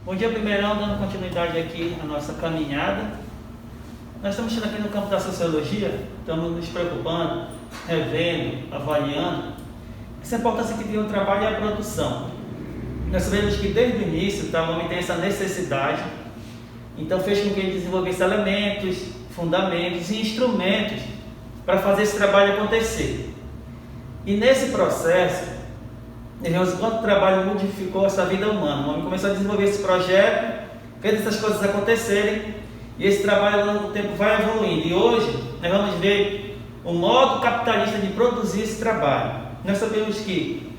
Bom dia, primeirão, dando continuidade aqui à nossa caminhada. Nós estamos aqui no campo da sociologia, estamos nos preocupando, revendo, avaliando essa importância que tem o trabalho e a produção. Nós sabemos que desde o início o homem tem essa necessidade, então fez com que ele desenvolvesse elementos, fundamentos e instrumentos para fazer esse trabalho acontecer. E nesse processo, vemos quanto o trabalho modificou essa vida humana. O homem começou a desenvolver esse projeto, fez essas coisas acontecerem, e esse trabalho ao longo do tempo vai evoluindo. E hoje nós vamos ver o modo capitalista de produzir esse trabalho. Nós sabemos que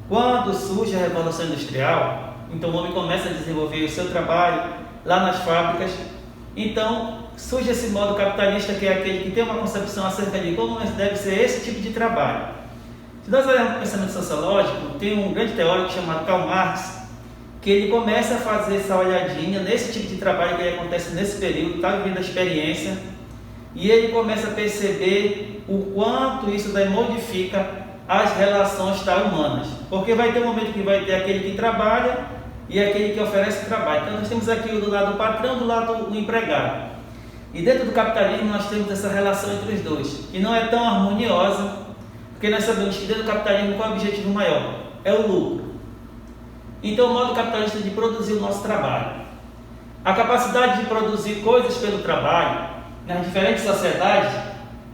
quando surge a Revolução Industrial, então o homem começa a desenvolver o seu trabalho lá nas fábricas. Então surge esse modo capitalista, que é aquele que tem uma concepção acerca de como deve ser esse tipo de trabalho. Se nós olharmos o pensamento sociológico, tem um grande teórico chamado Karl Marx, que ele começa a fazer essa olhadinha nesse tipo de trabalho que acontece nesse período, está vivendo a experiência, e ele começa a perceber o quanto isso daí modifica as relações humanas. Porque vai ter um momento que vai ter aquele que trabalha e aquele que oferece trabalho. Então nós temos aqui do lado do patrão, do lado do empregado. E dentro do capitalismo nós temos essa relação entre os dois, que não é tão harmoniosa, porque nós sabemos que dentro do capitalismo qual é o objetivo maior? É o lucro. Então o modo capitalista de produzir o nosso trabalho. A capacidade de produzir coisas pelo trabalho, nas diferentes sociedades,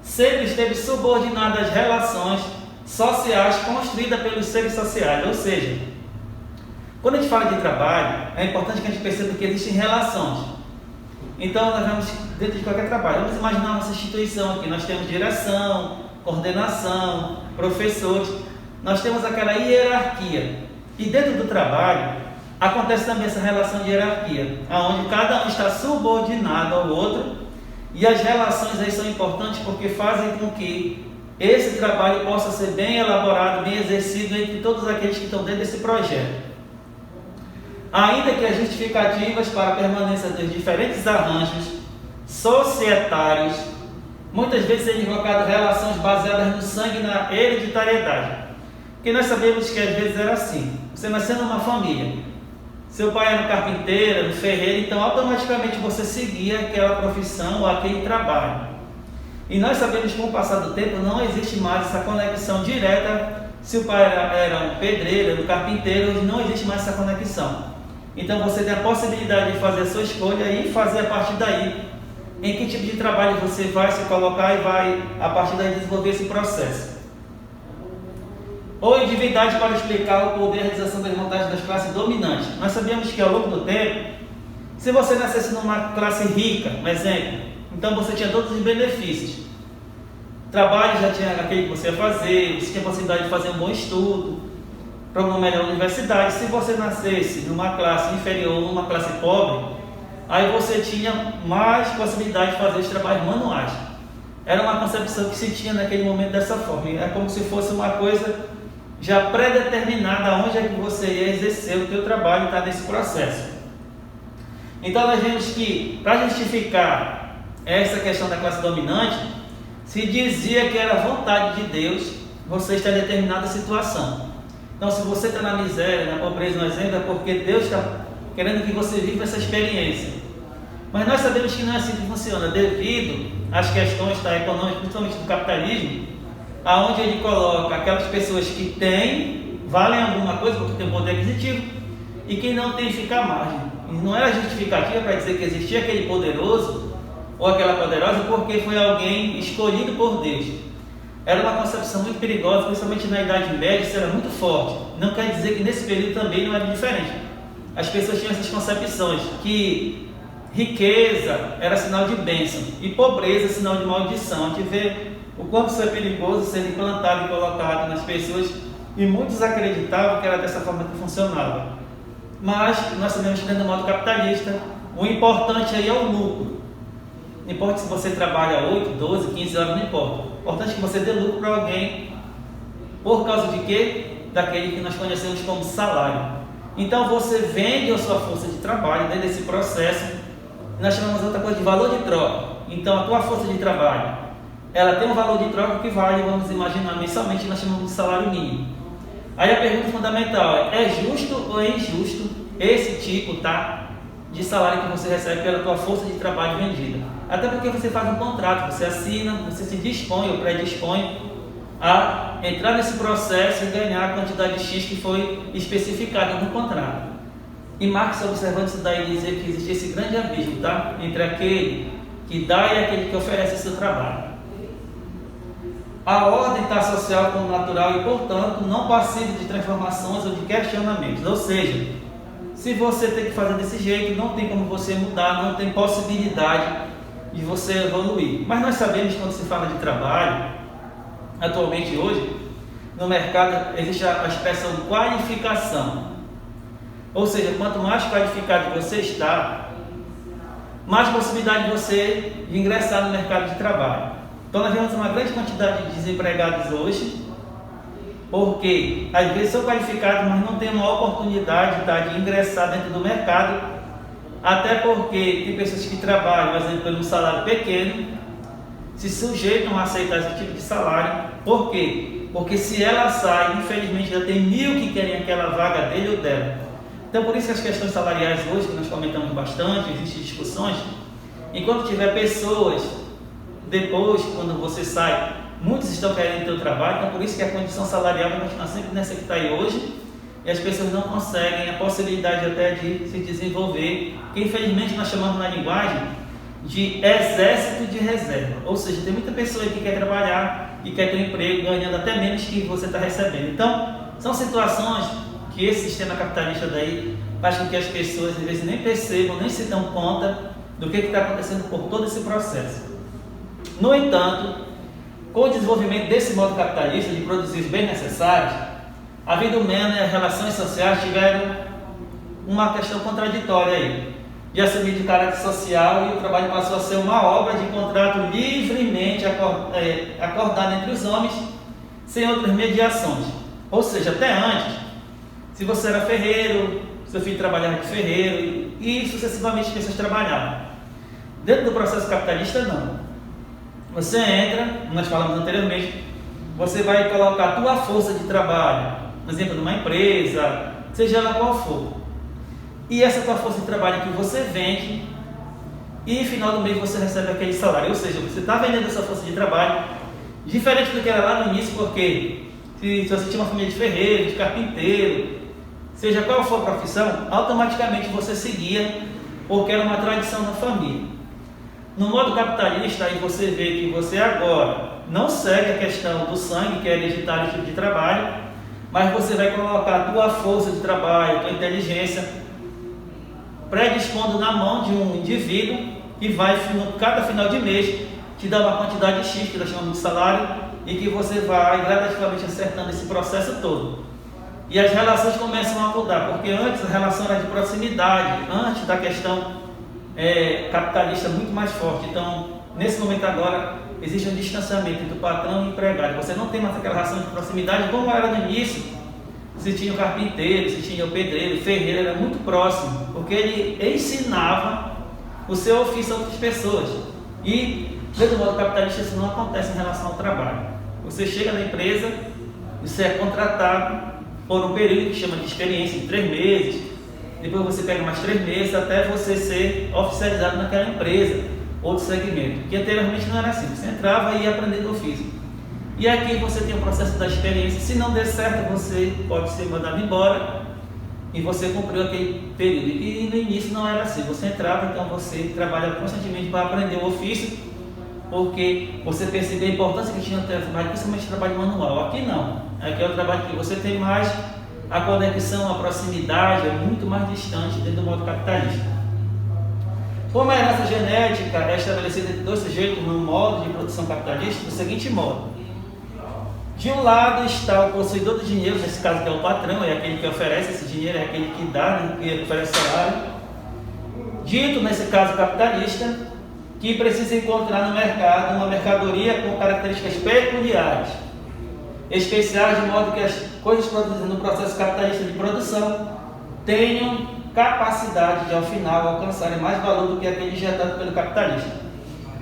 sempre esteve subordinada às relações sociais construídas pelos seres sociais. Ou seja, quando a gente fala de trabalho, é importante que a gente perceba que existem relações. Então nós vamos, dentro de qualquer trabalho, vamos imaginar nossa instituição aqui. Nós temos direção, coordenação, professores, nós temos aquela hierarquia. E dentro do trabalho, acontece também essa relação de hierarquia, onde cada um está subordinado ao outro, e as relações aí são importantes porque fazem com que esse trabalho possa ser bem elaborado, bem exercido entre todos aqueles que estão dentro desse projeto. Ainda que as justificativas para a permanência dos diferentes arranjos societários muitas vezes é invocado relações baseadas no sangue e na hereditariedade. Porque nós sabemos que às vezes era assim. Você nasceu numa família, seu pai era um carpinteiro, um ferreiro, então automaticamente você seguia aquela profissão ou aquele trabalho. E nós sabemos que com o passar do tempo não existe mais essa conexão direta. Se o pai era um pedreiro, era um carpinteiro, hoje não existe mais essa conexão. Então você tem a possibilidade de fazer a sua escolha e fazer a partir daí em que tipo de trabalho você vai se colocar e vai, a partir daí, desenvolver esse processo. Ou individualidade para explicar o poder e a realização das vontades das classes dominantes. Nós sabemos que ao longo do tempo, se você nascesse numa classe rica, um exemplo, então você tinha todos os benefícios. Trabalho já tinha aquele que você ia fazer, você tinha a possibilidade de fazer um bom estudo, para uma melhor universidade. Se você nascesse numa classe inferior, numa classe pobre, aí você tinha mais possibilidade de fazer os trabalhos manuais. Era uma concepção que se tinha naquele momento dessa forma. É como se fosse uma coisa já pré-determinada onde é que você ia exercer o teu trabalho e está nesse processo. Então nós vemos que, para justificar essa questão da classe dominante, se dizia que era vontade de Deus você estar em determinada situação. Então se você está na miséria, na pobreza, no exemplo, é porque Deus está querendo que você viva essa experiência. Mas nós sabemos que não é assim que funciona, devido às questões econômicas, principalmente do capitalismo, aonde ele coloca aquelas pessoas que têm, valem alguma coisa porque tem poder aquisitivo, e quem não tem fica à margem. E não era justificativa para dizer que existia aquele poderoso ou aquela poderosa porque foi alguém escolhido por Deus. Era uma concepção muito perigosa, principalmente na Idade Média, isso era muito forte. Não quer dizer que nesse período também não era diferente. As pessoas tinham essas concepções, que riqueza era sinal de bênção e pobreza sinal de maldição. A gente vê o quanto isso é perigoso sendo implantado e colocado nas pessoas, e muitos acreditavam que era dessa forma que funcionava. Mas nós sabemos que dentro do modo capitalista, o importante aí é o lucro. Não importa se você trabalha 8, 12, 15 horas, não importa. O importante é que você dê lucro para alguém. Por causa de quê? Daquele que nós conhecemos como salário. Então você vende a sua força de trabalho dentro desse processo. Nós chamamos outra coisa de valor de troca. Então a tua força de trabalho, ela tem um valor de troca que vale, vamos imaginar, mensalmente, nós chamamos de salário mínimo. Aí a pergunta fundamental é justo ou é injusto esse tipo, tá, de salário que você recebe pela tua força de trabalho vendida. Até porque você faz um contrato, você assina, você se dispõe ou predispõe a entrar nesse processo e ganhar a quantidade X que foi especificada no contrato. E Marx, observando isso daí, dizia que existe esse grande abismo, tá, entre aquele que dá e aquele que oferece o seu trabalho. A ordem está social como natural e, portanto, não passível de transformações ou de questionamentos. Ou seja, se você tem que fazer desse jeito, não tem como você mudar, não tem possibilidade de você evoluir. Mas nós sabemos que quando se fala de trabalho, atualmente hoje, no mercado existe a expressão qualificação. Ou seja, quanto mais qualificado você está, mais possibilidade de você de ingressar no mercado de trabalho. Então nós vemos uma grande quantidade de desempregados hoje, porque às vezes são qualificados, mas não têm uma oportunidade, tá, de ingressar dentro do mercado, até porque tem pessoas que trabalham, por exemplo, pelo salário pequeno, se sujeitam a aceitar esse tipo de salário. Por quê? Porque se ela sai, infelizmente já tem 1000 que querem aquela vaga dele ou dela. Então por isso que as questões salariais hoje, que nós comentamos bastante, existem discussões, enquanto tiver pessoas, depois, quando você sai, muitos estão querendo ter o trabalho, então por isso que a condição salarial vai continuar sempre nessa que está aí hoje, e as pessoas não conseguem a possibilidade até de se desenvolver, que infelizmente nós chamamos na linguagem de exército de reserva. Ou seja, tem muita pessoa que quer trabalhar e quer ter um emprego ganhando até menos que você está recebendo. Então, são situações que esse sistema capitalista daí faz com que as pessoas às vezes nem percebam, nem se dão conta do que está acontecendo por todo esse processo. No entanto, com o desenvolvimento desse modo capitalista de produzir os bens necessários, a vida humana e as relações sociais tiveram uma questão contraditória aí, de assumir de caráter social, e o trabalho passou a ser uma obra de contrato livremente acordado entre os homens, sem outras mediações. Ou seja, até antes, se você era ferreiro, seu filho trabalhava de ferreiro, e sucessivamente as pessoas trabalhavam. Dentro do processo capitalista, não. Você entra, nós falamos anteriormente, você vai colocar a tua força de trabalho, por exemplo, numa empresa, seja ela qual for. E essa tua força de trabalho que você vende, e no final do mês você recebe aquele salário. Ou seja, você está vendendo essa força de trabalho, diferente do que era lá no início, porque se você tinha uma família de ferreiro, de carpinteiro, seja qual for a profissão, automaticamente você seguia, porque era uma tradição na família. No modo capitalista, aí você vê que você agora não segue a questão do sangue, que é hereditário o tipo de trabalho, mas você vai colocar a tua força de trabalho, a tua inteligência, predispondo na mão de um indivíduo que vai, cada final de mês, te dar uma quantidade X, que nós chamamos de salário, e que você vai gradativamente acertando esse processo todo. E as relações começam a mudar, porque antes a relação era de proximidade, antes da questão capitalista muito mais forte. Então, nesse momento agora, existe um distanciamento entre o patrão e o empregado. Você não tem mais aquela relação de proximidade como era no início. Você tinha o carpinteiro, você tinha o pedreiro, o ferreiro, era muito próximo, porque ele ensinava o seu ofício a outras pessoas. E, dentro do modo capitalista, isso não acontece em relação ao trabalho. Você chega na empresa, você é contratado por um período que chama de experiência, de 3 meses, depois você pega mais 3 meses até você ser oficializado naquela empresa, outro segmento, que anteriormente não era assim, você entrava e ia aprendendo ofício. E aqui você tem o processo da experiência, se não der certo você pode ser mandado embora e você cumpriu aquele período. E no início não era assim, você entrava, então você trabalhava constantemente para aprender o ofício, porque você percebeu a importância que tinha no trabalho, principalmente trabalho manual. Aqui não, aqui é o trabalho que você tem mais a conexão, a proximidade é muito mais distante dentro do modo capitalista. Como a herança genética é estabelecida entre 2 sujeitos no modo de produção capitalista, do seguinte modo: de um lado está o possuidor do dinheiro, nesse caso que é o patrão, é aquele que oferece esse dinheiro, é aquele que dá, né, que oferece salário, dito nesse caso capitalista, que precisa encontrar no mercado uma mercadoria com características peculiares, especiais, de modo que as coisas produzidas no processo capitalista de produção tenham capacidade de, ao final, alcançarem mais valor do que aquele injetado pelo capitalista.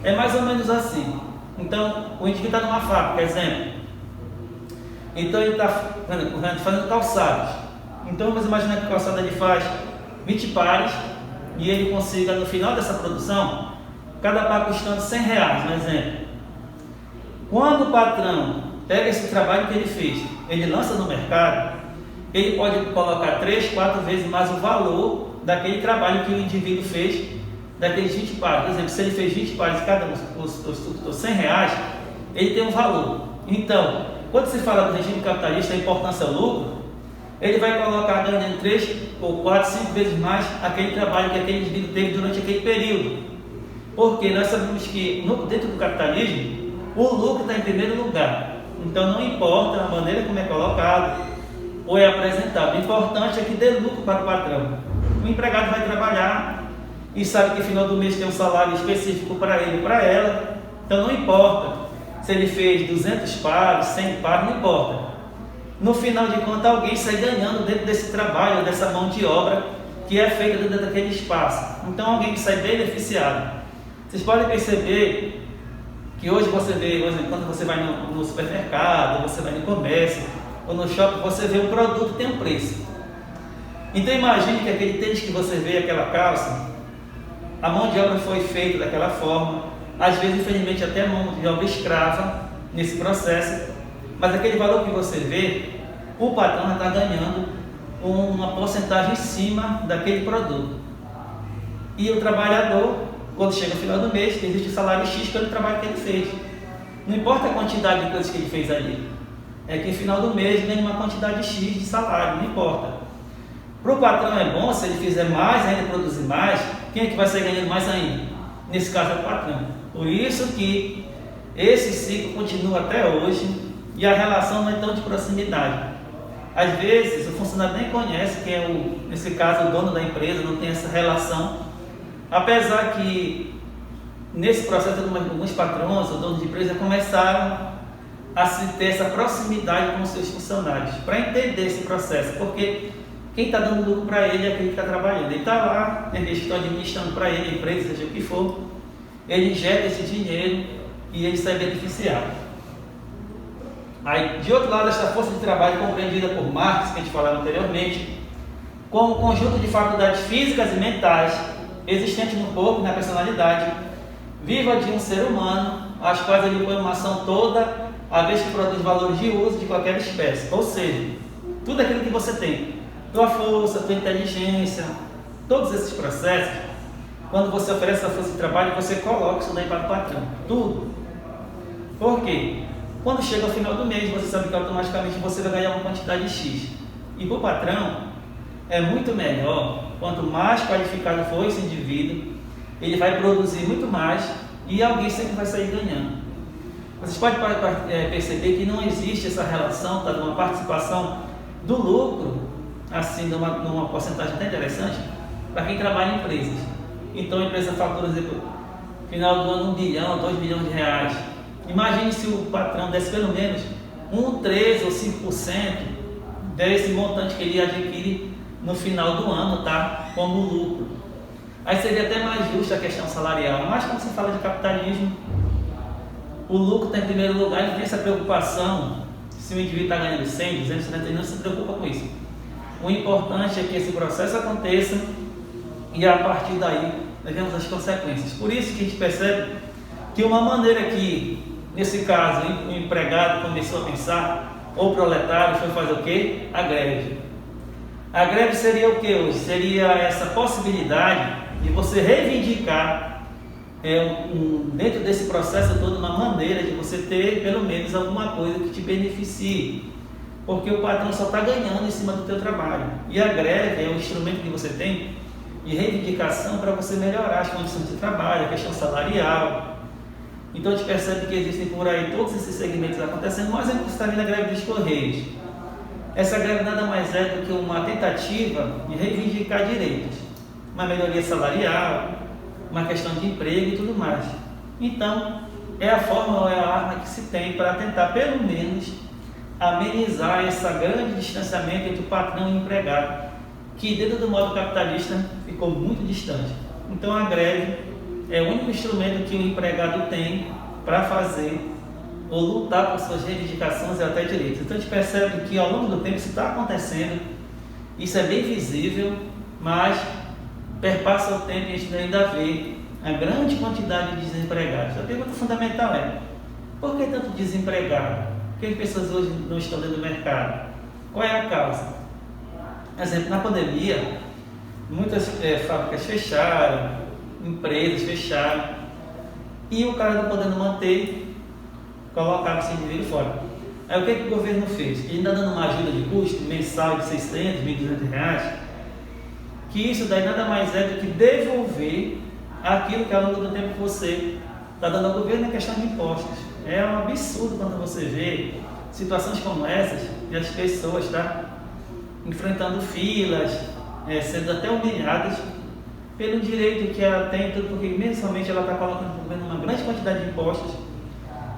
É mais ou menos assim. Então, o indivíduo está numa fábrica, exemplo. Então, ele está fazendo calçados. Então, vamos imaginar que calçado ele faz 20 pares e ele consiga, no final dessa produção, cada par custando R$100, um exemplo. Quando o patrão pega esse trabalho que ele fez, ele lança no mercado, ele pode colocar 3, 4 vezes mais o valor daquele trabalho que o indivíduo fez, daqueles 20 pares. Por exemplo, se ele fez 20 pares, cada um custou R$100, ele tem um valor. Então, quando se fala do regime capitalista, a importância é o lucro, ele vai colocar ganhando 3 ou 4, 5 vezes mais aquele trabalho que aquele indivíduo teve durante aquele período. Porque nós sabemos que dentro do capitalismo, o lucro está em primeiro lugar. Então não importa a maneira como é colocado ou é apresentado. O importante é que dê lucro para o patrão. O empregado vai trabalhar e sabe que no final do mês tem um salário específico para ele ou para ela. Então não importa se ele fez 200 pares, 100 pares, não importa. No final de contas, alguém sai ganhando dentro desse trabalho, dessa mão de obra que é feita dentro daquele espaço. Então alguém que sai beneficiado. Vocês podem perceber que hoje você vê, por exemplo, quando você vai no supermercado, você vai no comércio ou no shopping, você vê um produto que tem um preço. Então imagine que aquele tênis que você vê, aquela calça, a mão de obra foi feita daquela forma, às vezes infelizmente até mão de obra escrava nesse processo, mas aquele valor que você vê, o patrão está ganhando uma porcentagem em cima daquele produto. E o trabalhador, quando chega no final do mês, existe o salário X pelo trabalho que ele fez. Não importa a quantidade de coisas que ele fez ali. É que no final do mês ganha uma quantidade X de salário, não importa. Para o patrão é bom, se ele fizer mais, ainda produzir mais, quem é que vai sair ganhando mais ainda? Nesse caso é o patrão. Por isso que esse ciclo continua até hoje e a relação não é tão de proximidade. Às vezes o funcionário nem conhece quem é nesse caso, o dono da empresa, não tem essa relação. Apesar que nesse processo alguns patrões ou donos de empresa começaram a se ter essa proximidade com os seus funcionários, para entender esse processo, porque quem está dando lucro para ele é aquele que está trabalhando. Ele está lá, eles estão administrando para ele, a empresa, seja o que for, ele injeta esse dinheiro e ele sai beneficiado. Aí, de outro lado, essa força de trabalho compreendida por Marx, que a gente falava anteriormente, como um conjunto de faculdades físicas e mentais existentes no corpo e na personalidade viva de um ser humano, as quais ele põe uma ação toda, a vez que produz valores de uso de qualquer espécie. Ou seja, tudo aquilo que você tem, tua força, tua inteligência, todos esses processos, quando você oferece a força de trabalho, você coloca isso daí para o patrão, tudo. Por quê? Quando chega ao final do mês, você sabe que automaticamente você vai ganhar uma quantidade X. E para o patrão, é muito melhor, quanto mais qualificado for esse indivíduo, ele vai produzir muito mais e alguém sempre vai sair ganhando. Vocês podem perceber que não existe essa relação, tá, de uma participação do lucro, assim, numa porcentagem até interessante, para quem trabalha em empresas. Então a empresa fatura, por exemplo, no final do ano, 1 bilhão, 2 bilhões de reais. Imagine se o patrão desse pelo menos 3 ou 5% desse montante que ele adquire no final do ano, tá? Como lucro. Aí seria até mais justa a questão salarial, mas quando se fala de capitalismo, o lucro está em primeiro lugar e não tem essa preocupação se o indivíduo está ganhando 100, 200, ele não se preocupa com isso. O importante é que esse processo aconteça e a partir daí nós vemos as consequências. Por isso que a gente percebe que uma maneira que, nesse caso, o empregado começou a pensar, ou o proletário foi fazer o quê? A greve. A greve seria o que hoje? Seria essa possibilidade de você reivindicar dentro desse processo todo uma maneira de você ter pelo menos alguma coisa que te beneficie, porque o patrão só está ganhando em cima do teu trabalho, e a greve é um instrumento que você tem de reivindicação para você melhorar as condições de trabalho, a questão salarial. Então a gente percebe que existem por aí todos esses segmentos acontecendo, mas a gente está vendo a greve dos Correios. Essa greve nada mais é do que uma tentativa de reivindicar direitos, uma melhoria salarial, uma questão de emprego e tudo mais. Então, é a forma ou é a arma que se tem para tentar, pelo menos, amenizar esse grande distanciamento entre o patrão e o empregado, que dentro do modo capitalista ficou muito distante. Então, a greve é o único instrumento que o empregado tem para fazer ou lutar por suas reivindicações e até direitos. Então, a gente percebe que ao longo do tempo isso está acontecendo, isso é bem visível, mas perpassa o tempo e a gente ainda vê a grande quantidade de desempregados. A pergunta fundamental é: por que tanto desempregado? Por que as pessoas hoje não estão dentro do mercado? Qual é a causa? Por exemplo, na pandemia, muitas fábricas fecharam, empresas fecharam, e o cara não podendo manter, colocava esse indivíduo fora. Aí o que o governo fez? Ele está dando uma ajuda de custo mensal de 600, 1.200 reais, que isso daí nada mais é do que devolver aquilo que ao longo do tempo você está dando ao governo em questão de impostos. É um absurdo quando você vê situações como essas, e as pessoas enfrentando filas, sendo até humilhadas pelo direito que ela tem, tudo porque mensalmente ela está colocando no governo uma grande quantidade de impostos,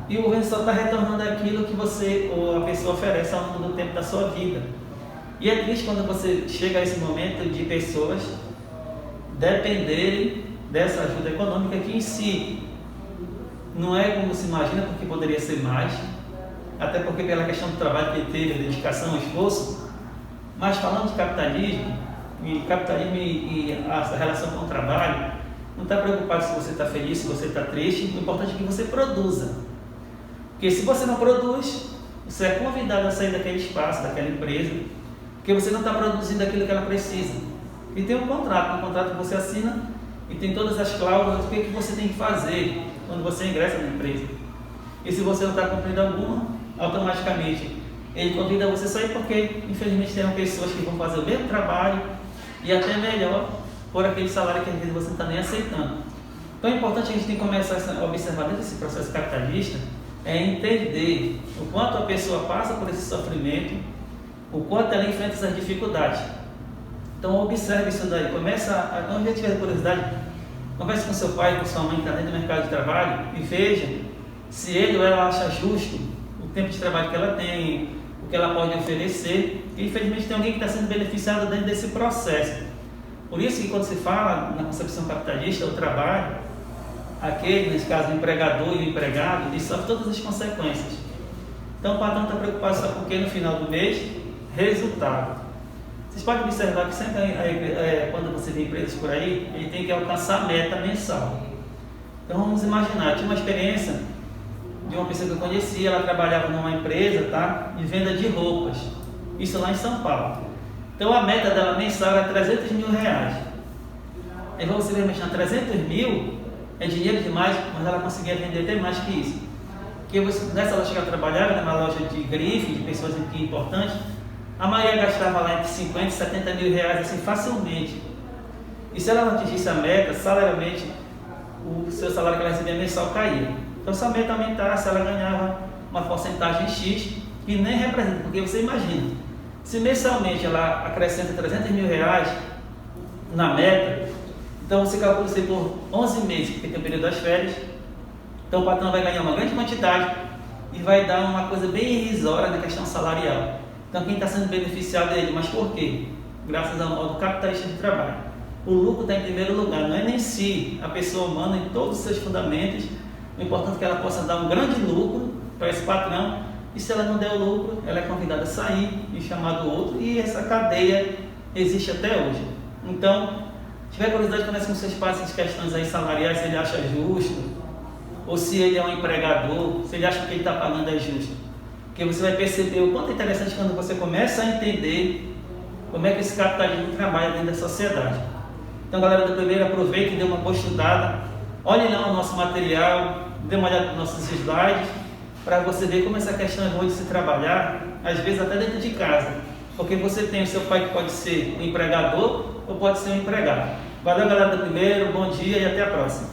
e o governo só está retornando aquilo que você ou a pessoa oferece ao longo do tempo da sua vida. E é triste quando você chega a esse momento de pessoas dependerem dessa ajuda econômica, que em si não é como se imagina, porque poderia ser mais, até porque pela questão do trabalho que ele teve, a dedicação, o esforço. Mas falando de capitalismo e a relação com o trabalho, não está preocupado se você está feliz, se você está triste, o importante é que você produza. Porque se você não produz, você é convidado a sair daquele espaço, daquela empresa, porque você não está produzindo aquilo que ela precisa. E tem um contrato que você assina e tem todas as cláusulas do que você tem que fazer quando você ingressa na empresa. E se você não está cumprindo alguma, automaticamente ele convida você a sair, porque infelizmente tem pessoas que vão fazer o mesmo trabalho e até melhor por aquele salário que às vezes você não está nem aceitando. Então é importante a gente tem que começar a observar dentro desse processo capitalista, é entender o quanto a pessoa passa por esse sofrimento, o quanto ela enfrenta essas dificuldades. Então observe isso daí, quando já tiver curiosidade, converse com seu pai, com sua mãe que está dentro do mercado de trabalho e veja se ele ou ela acha justo o tempo de trabalho que ela tem, o que ela pode oferecer, e infelizmente tem alguém que está sendo beneficiado dentro desse processo. Por isso que quando se fala na concepção capitalista, o trabalho, aquele, nesse caso o empregador e o empregado, ele sofre todas as consequências. Então o patrão está preocupado só porque no final do mês, resultado. Vocês podem observar que sempre quando você vê empresas por aí, ele tem que alcançar a meta mensal. Então vamos imaginar, tinha uma experiência de uma pessoa que eu conhecia, ela trabalhava numa empresa, de venda de roupas, isso lá em São Paulo. Então a meta dela mensal era 300 mil reais. Aí você vai imaginar, 300 mil é dinheiro demais, mas ela conseguia vender até mais que isso. Porque nessa loja que ela trabalhava, era uma loja de grife, de pessoas aqui importantes, a maioria gastava lá entre 50 e 70 mil reais assim facilmente. E se ela não atingisse a meta, salarialmente, o seu salário que ela recebia mensal caía. Então se a meta aumentasse, ela ganhava uma porcentagem X, que nem representa, porque você imagina, se mensalmente ela acrescenta 300 mil reais na meta, então você calcula isso por 11 meses, porque tem o período das férias, então o patrão vai ganhar uma grande quantidade e vai dar uma coisa bem irrisória na questão salarial. Então quem está sendo beneficiado é ele, mas por quê? Graças ao modo capitalista de trabalho. O lucro está em primeiro lugar, não é nem si a pessoa humana em todos os seus fundamentos. O importante é que ela possa dar um grande lucro para esse patrão, e se ela não der o lucro, ela é convidada a sair e chamar do outro, e essa cadeia existe até hoje. Então, se tiver curiosidade, converse com seus pais essas questões aí salariais, se ele acha justo, ou se ele é um empregador, se ele acha que ele está pagando é justo. Porque você vai perceber o quanto é interessante quando você começa a entender como é que esse capitalismo trabalha dentro da sociedade. Então, galera do primeiro, aproveite e dê uma boa estudada, olhe lá o nosso material, dê uma olhada nos nossos slides, para você ver como essa questão é boa de se trabalhar, às vezes até dentro de casa, porque você tem o seu pai que pode ser um empregador ou pode ser um empregado. Valeu, galera do primeiro, bom dia e até a próxima.